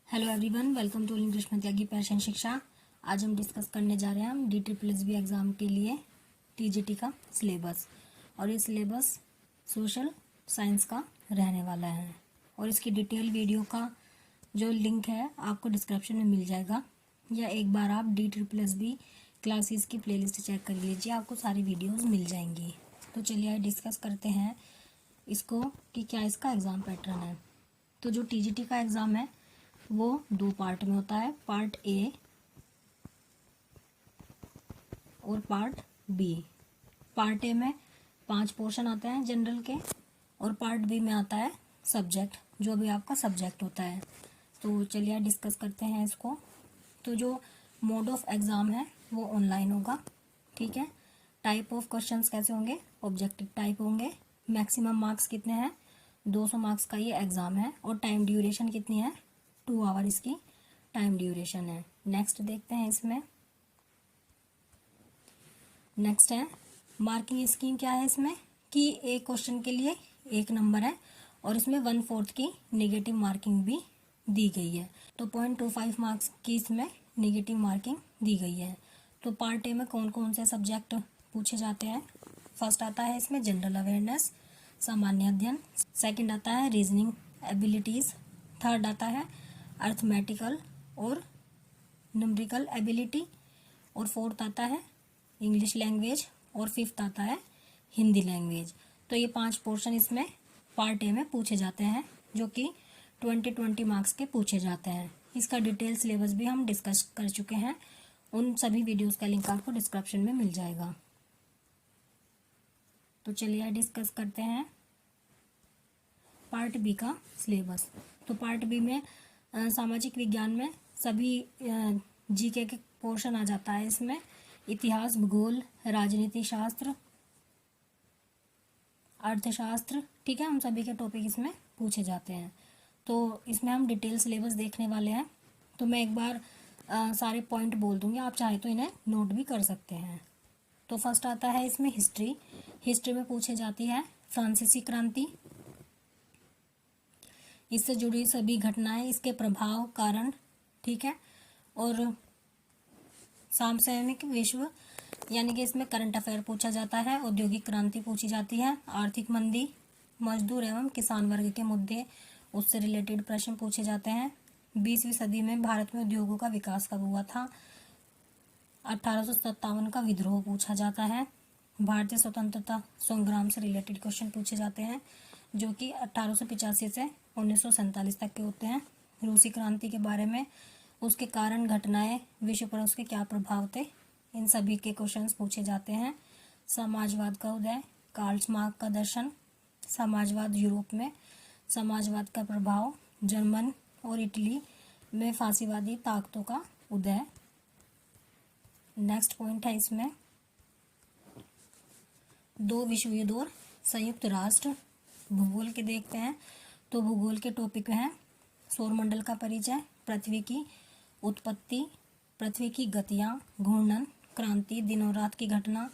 Hello everyone, welcome to English में Tyagi passion शिक्षा। आज हम डिस्कस करने जा रहे हैं हम DSSB एग्ज़ाम के लिए TGT का सिलेबस। और ये सिलेबस सोशल साइंस का रहने वाला है और इसकी डिटेल वीडियो का जो लिंक है आपको डिस्क्रिप्शन में मिल जाएगा, या एक बार आप DSSB क्लासेस की प्लेलिस्ट चेक कर लीजिए, आपको सारी वीडियोज़ मिल जाएंगी। तो चलिए डिस्कस करते हैं इसको कि क्या इसका एग्ज़ाम पैटर्न है। तो जो TGT का एग्ज़ाम है वो 2 पार्ट में होता है, पार्ट ए और पार्ट बी। पार्ट ए में 5 पोर्शन आते हैं जनरल के और पार्ट बी में आता है सब्जेक्ट, जो भी आपका सब्जेक्ट होता है। तो चलिए डिस्कस करते हैं इसको। तो जो मोड ऑफ एग्ज़ाम है वो ऑनलाइन होगा, ठीक है। टाइप ऑफ क्वेश्चंस कैसे होंगे, ऑब्जेक्टिव टाइप होंगे। मैक्सिमम मार्क्स कितने हैं, 200 मार्क्स का ये एग्ज़ाम है और टाइम ड्यूरेशन कितनी है, 2 आवर इसकी टाइम ड्यूरेशन है। नेक्स्ट देखते हैं इसमें। नेक्स्ट है मार्किंग स्कीम। क्या है इसमें कि एक क्वेश्चन के लिए 1 नंबर है और इसमें 1/4 की नेगेटिव मार्किंग भी दी गई है। तो 0.25 मार्क्स की इसमें नेगेटिव मार्किंग दी गई है। तो पार्ट ए में कौन कौन से सब्जेक्ट पूछे जाते हैं। फर्स्ट आता है इसमें जनरल अवेयरनेस, सामान्य अध्ययन। सेकंड आता है रीजनिंग एबिलिटीज़। थर्ड आता है अर्थमेटिकल और न्यूमेरिकल एबिलिटी। और फोर्थ आता है इंग्लिश लैंग्वेज और फिफ्थ आता है हिंदी लैंग्वेज। तो ये 5 पोर्शन इसमें पार्ट ए में पूछे जाते हैं, जो कि 20 मार्क्स के पूछे जाते हैं। इसका डिटेल सिलेबस भी हम डिस्कस कर चुके हैं, उन सभी वीडियोस का लिंक आपको डिस्क्रिप्शन में मिल जाएगा। तो चलिए डिस्कस करते हैं पार्ट बी का सिलेबस। तो पार्ट बी में सामाजिक विज्ञान में सभी जीके के पोर्शन आ जाता है इसमें। इतिहास, भूगोल, राजनीति शास्त्र, अर्थशास्त्र, ठीक है, हम सभी के टॉपिक इसमें पूछे जाते हैं। तो इसमें हम डिटेल सिलेबस देखने वाले हैं। तो मैं एक बार सारे पॉइंट बोल दूंगी, आप चाहे तो इन्हें नोट भी कर सकते हैं। तो फर्स्ट आता है इसमें हिस्ट्री। हिस्ट्री में पूछे जाती है फ्रांसीसी क्रांति, इससे जुड़ी सभी घटनाएं, इसके प्रभाव, कारण, ठीक है। और समसामयिक विश्व, यानी कि इसमें करंट अफेयर पूछा जाता है। औद्योगिक क्रांति पूछी जाती है, आर्थिक मंदी, मजदूर एवं किसान वर्ग के मुद्दे, उससे रिलेटेड प्रश्न पूछे जाते हैं। 20वीं सदी में भारत में उद्योगों का विकास कब हुआ था। 1857 का विद्रोह पूछा जाता है। भारतीय स्वतंत्रता संग्राम से रिलेटेड क्वेश्चन पूछे जाते हैं, जो कि 1885 से 1947 तक के होते हैं। रूसी क्रांति के बारे में, उसके कारण, घटनाएं, विश्व पर उसके क्या प्रभाव थे, इन सभी के क्वेश्चंस पूछे जाते हैं। समाजवाद का उदय, कार्ल मार्क्स का दर्शन, समाजवाद यूरोप में, समाजवाद का प्रभाव, जर्मन और इटली में फांसीवादी ताकतों का उदय। नेक्स्ट पॉइंट है इसमें 2 विश्व युद्ध और संयुक्त राष्ट्र। भूगोल के देखते हैं। तो भूगोल के टॉपिक हैं सौरमंडल का परिचय, पृथ्वी की उत्पत्ति, पृथ्वी की गतियां, घूर्णन, क्रांति, दिनों रात की घटना,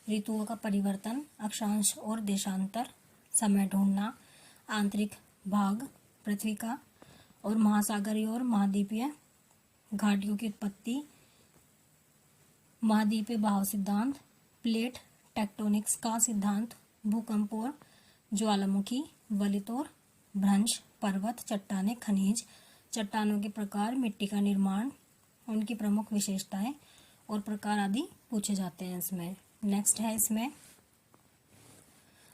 ऋतुओं का परिवर्तन, अक्षांश और देशांतर, समय ढूंढना, आंतरिक भाग पृथ्वी का, और महासागरीय और महाद्वीपीय घाटियों की उत्पत्ति, महाद्वीपीय बहाव सिद्धांत, प्लेट टेक्टोनिक्स का सिद्धांत, भूकंप और ज्वालामुखी, वलित और भ्रंश, पर्वत, चट्टानें, खनिज, चट्टानों के प्रकार, मिट्टी का निर्माण, उनकी प्रमुख विशेषताएं और प्रकार आदि पूछे जाते हैं इसमें। नेक्स्ट है इसमें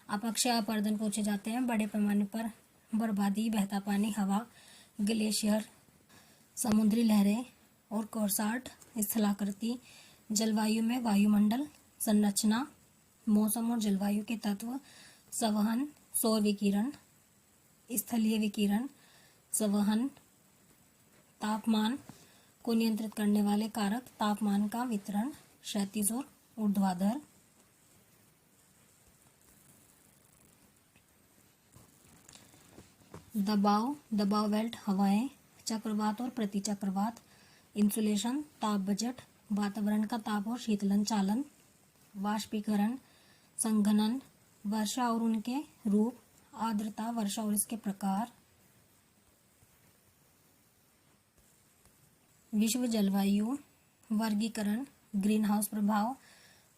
अपक्षय अपरदन पूछे जाते हैं। बड़े पैमाने पर बर्बादी, बहता पानी, हवा, ग्लेशियर, समुद्री लहरें और कोरसाट, स्थलाकृति, जलवायु में वायुमंडल, संरचना, मौसम और जलवायु के तत्व, संवहन, सौर विकिरण, स्थलीय विकिरण, संवहन, तापमान को नियंत्रित करने वाले कारक, तापमान का वितरण, क्षैतिज और ऊर्ध्वाधर, दबाव, दबाव बेल्ट, हवाएं, चक्रवात और प्रतिचक्रवात, इंसुलेशन, ताप बजट, वातावरण का ताप और शीतलन चालन, वाष्पीकरण, संघनन, वर्षा और उनके रूप, आर्द्रता, वर्षा और इसके प्रकार, विश्व जलवायु वर्गीकरण, ग्रीन हाउस प्रभाव,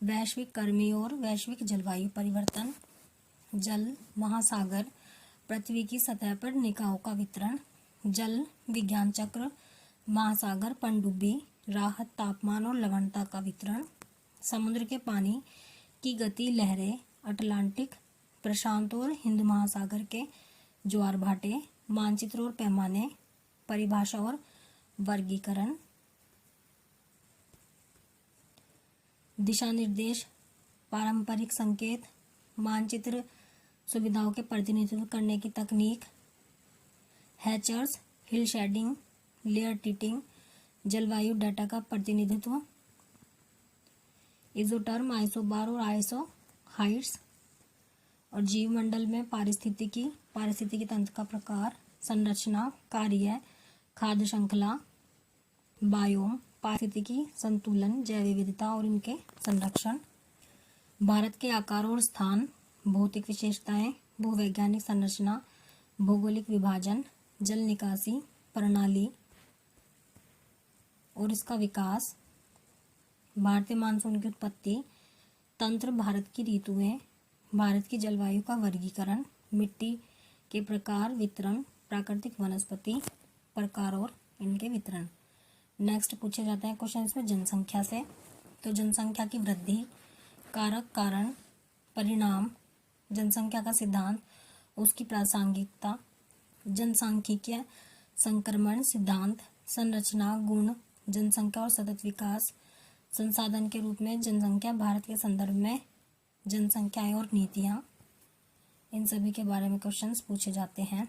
वैश्विक गर्मी और वैश्विक जलवायु परिवर्तन, जल महासागर, पृथ्वी की सतह पर निकायों का वितरण, जल विज्ञान चक्र, महासागर पनडुब्बी, राहत तापमान और लवणता का वितरण, समुद्र के पानी की गति, लहरें, अटलांटिक, प्रशांत और हिंद महासागर के ज्वार भाटे, मानचित्र और पैमाने, परिभाषा और वर्गीकरण, दिशा निर्देश, पारंपरिक संकेत, मानचित्र सुविधाओं के प्रतिनिधित्व करने की तकनीक, हैचर्स, हिल शेडिंग, लेयर टिटिंग, जलवायु डाटा का प्रतिनिधित्व, इजोटर्म, आइसोबार और आइसो हाइट्स, और जीवमंडल में पारिस्थितिकी तंत्र का प्रकार, संरचना, कार्य, खाद्य श्रृंखला, बायोम, पारिस्थितिकी संतुलन, जैव विविधता और इनके संरक्षण, भारत के आकार और स्थान, भौतिक विशेषताएं, भूवैज्ञानिक संरचना, भौगोलिक विभाजन, जल निकासी प्रणाली और इसका विकास, भारतीय मानसून की उत्पत्ति तंत्र, भारत की ऋतुएं, भारत की जलवायु का वर्गीकरण, मिट्टी के प्रकार, वितरण, प्राकृतिक वनस्पति प्रकार और इनके वितरण। नेक्स्ट पूछे जाते हैं क्वेश्चन इसमें जनसंख्या से। तो जनसंख्या की वृद्धि, कारक, कारण, परिणाम, जनसंख्या का सिद्धांत, उसकी प्रासंगिकता, जनसांख्यिकीय संक्रमण सिद्धांत, संरचना, गुण, जनसंख्या और सतत विकास, संसाधन के रूप में जनसंख्या, भारत के संदर्भ में जनसंख्याएं और नीतियां, इन सभी के बारे में क्वेश्चंस पूछे जाते हैं।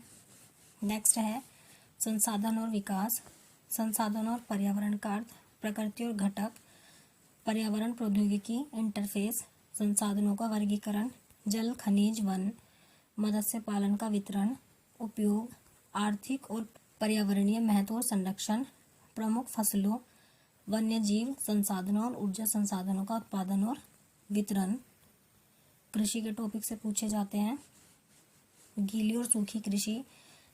नेक्स्ट है संसाधन और विकास, संसाधन और पर्यावरण का अर्थ, प्रकृति और घटक, पर्यावरण प्रौद्योगिकी, इंटरफेस, संसाधनों का वर्गीकरण, जल, खनिज, वन, मत्स्य पालन का वितरण, उपयोग, आर्थिक और पर्यावरणीय महत्व और संरक्षण, प्रमुख फसलों, वन्य जीव संसाधनों और ऊर्जा संसाधनों का उत्पादन और वितरण। कृषि के टॉपिक से पूछे जाते हैं। गीली और सूखी कृषि,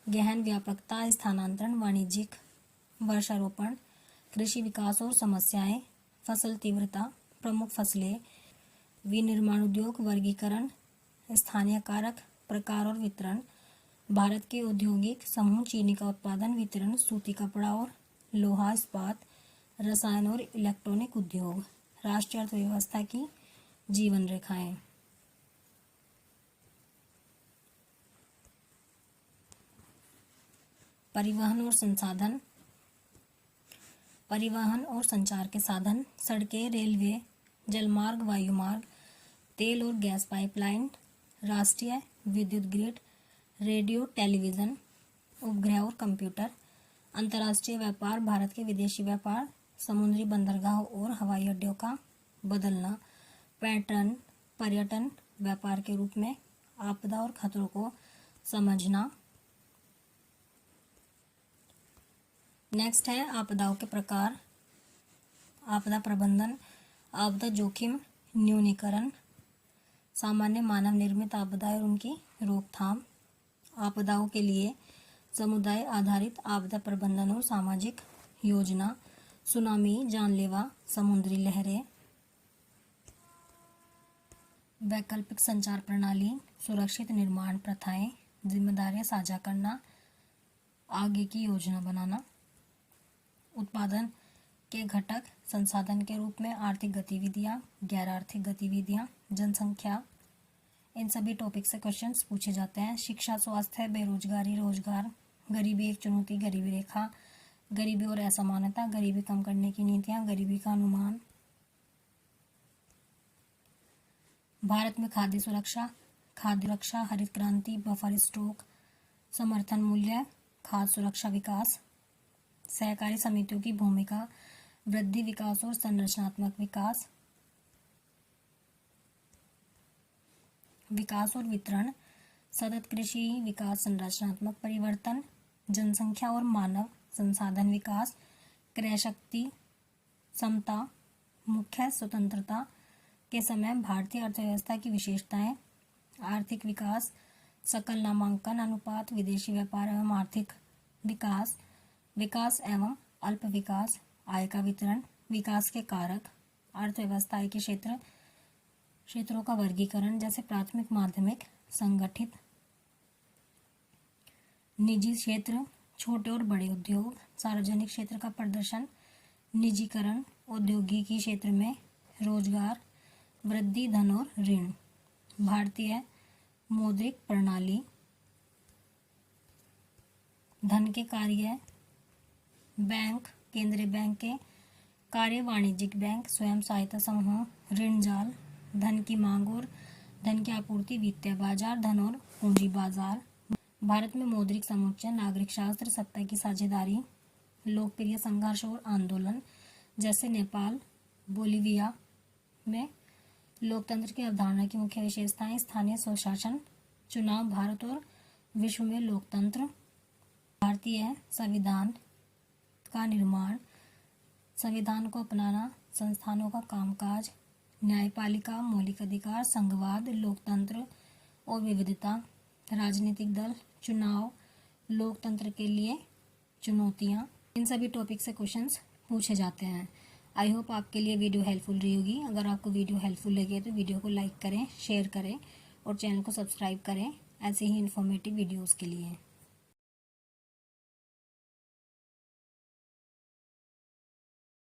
गहन व्यापकता, स्थानांतरण, वाणिज्यिक वर्षारोपण, कृषि विकास और समस्याएं, फसल तीव्रता, प्रमुख फसलें, विनिर्माण उद्योग, वर्गीकरण, स्थानीय कारक, प्रकार और वितरण, भारत के औद्योगिक समूह, चीनी का उत्पादन, वितरण, सूती कपड़ा और लोहा इस्पात, रसायन और इलेक्ट्रॉनिक उद्योग, राष्ट्रीय अर्थव्यवस्था की जीवन रेखाएं। परिवहन और संसाधन, परिवहन और संचार के साधन, सड़कें, रेलवे, जलमार्ग, वायुमार्ग, तेल और गैस पाइपलाइन, राष्ट्रीय विद्युत ग्रिड, रेडियो, टेलीविज़न, उपग्रह और कंप्यूटर, अंतर्राष्ट्रीय व्यापार, भारत के विदेशी व्यापार, समुद्री बंदरगाह और हवाई अड्डों का बदलना, पैटर्न, पर्यटन व्यापार के रूप में, आपदा और खतरों को समझना। नेक्स्ट है आपदाओं के प्रकार, आपदा प्रबंधन, आपदा जोखिम न्यूनीकरण, सामान्य मानव निर्मित आपदाएं और उनकी रोकथाम, आपदाओं के लिए समुदाय आधारित आपदा प्रबंधन और सामाजिक योजना, सुनामी, जानलेवा समुद्री लहरें, वैकल्पिक संचार प्रणाली, सुरक्षित निर्माण प्रथाएं, जिम्मेदारियां साझा करना, आगे की योजना बनाना, उत्पादन के घटक, संसाधन के रूप में आर्थिक गतिविधियां, गैर आर्थिक गतिविधियां, जनसंख्या, इन सभी टॉपिक से क्वेश्चंस पूछे जाते हैं। शिक्षा, स्वास्थ्य, बेरोजगारी, रोजगार, गरीबी एक चुनौती, गरीबी रेखा, गरीबी और असमानता, गरीबी कम करने की नीतियां, गरीबी का अनुमान, भारत में खाद्य सुरक्षा, हरित क्रांति, बफर स्टॉक, समर्थन मूल्य, खाद्य सुरक्षा, विकास, सहकारी समितियों की भूमिका, वृद्धि, विकास और संरचनात्मक विकास, विकास और वितरण, सतत कृषि विकास, संरचनात्मक परिवर्तन, जनसंख्या और मानव संसाधन विकास, क्रय शक्ति समता, मुख्य स्वतंत्रता के समय भारतीय अर्थव्यवस्था की विशेषताएं, आर्थिक विकास, सकल नामांकन अनुपात, विदेशी व्यापार एवं आर्थिक विकास, विकास एवं अल्प विकास, आय का वितरण, विकास के कारक, अर्थव्यवस्था के क्षेत्रों का वर्गीकरण जैसे प्राथमिक, माध्यमिक, संगठित, निजी क्षेत्र, छोटे और बड़े उद्योग, सार्वजनिक क्षेत्र का प्रदर्शन, निजीकरण, औद्योगिकी क्षेत्र में रोजगार, वृद्धि, धन और ऋण, भारतीय मौद्रिक प्रणाली, धन के कार्य, बैंक, केंद्रीय बैंक के कार्य, वाणिज्यिक बैंक, स्वयं सहायता समूह, ऋण जाल, धन की मांग और धन की आपूर्ति, वित्तीय बाजार, धन और पूंजी बाजार, भारत में मौद्रिक समुच्चय, नागरिक शास्त्र, सत्ता की साझेदारी, लोकप्रिय संघर्ष और आंदोलन जैसे नेपाल, बोलीविया में लोकतंत्र की अवधारणा की मुख्य विशेषताएं, स्थानीय स्वशासन, चुनाव, भारत और विश्व में लोकतंत्र, भारतीय संविधान का निर्माण, संविधान को अपनाना, संस्थानों का कामकाज, न्यायपालिका, मौलिक अधिकार, संघवाद, लोकतंत्र और विविधता, राजनीतिक दल, चुनाव, लोकतंत्र के लिए चुनौतियां, इन सभी टॉपिक से क्वेश्चंस पूछे जाते हैं। आई होप आपके लिए वीडियो हेल्पफुल रही होगी। अगर आपको वीडियो हेल्पफुल लगे तो वीडियो को लाइक करें, शेयर करें और चैनल को सब्सक्राइब करें ऐसे ही इन्फॉर्मेटिव वीडियोस के लिए।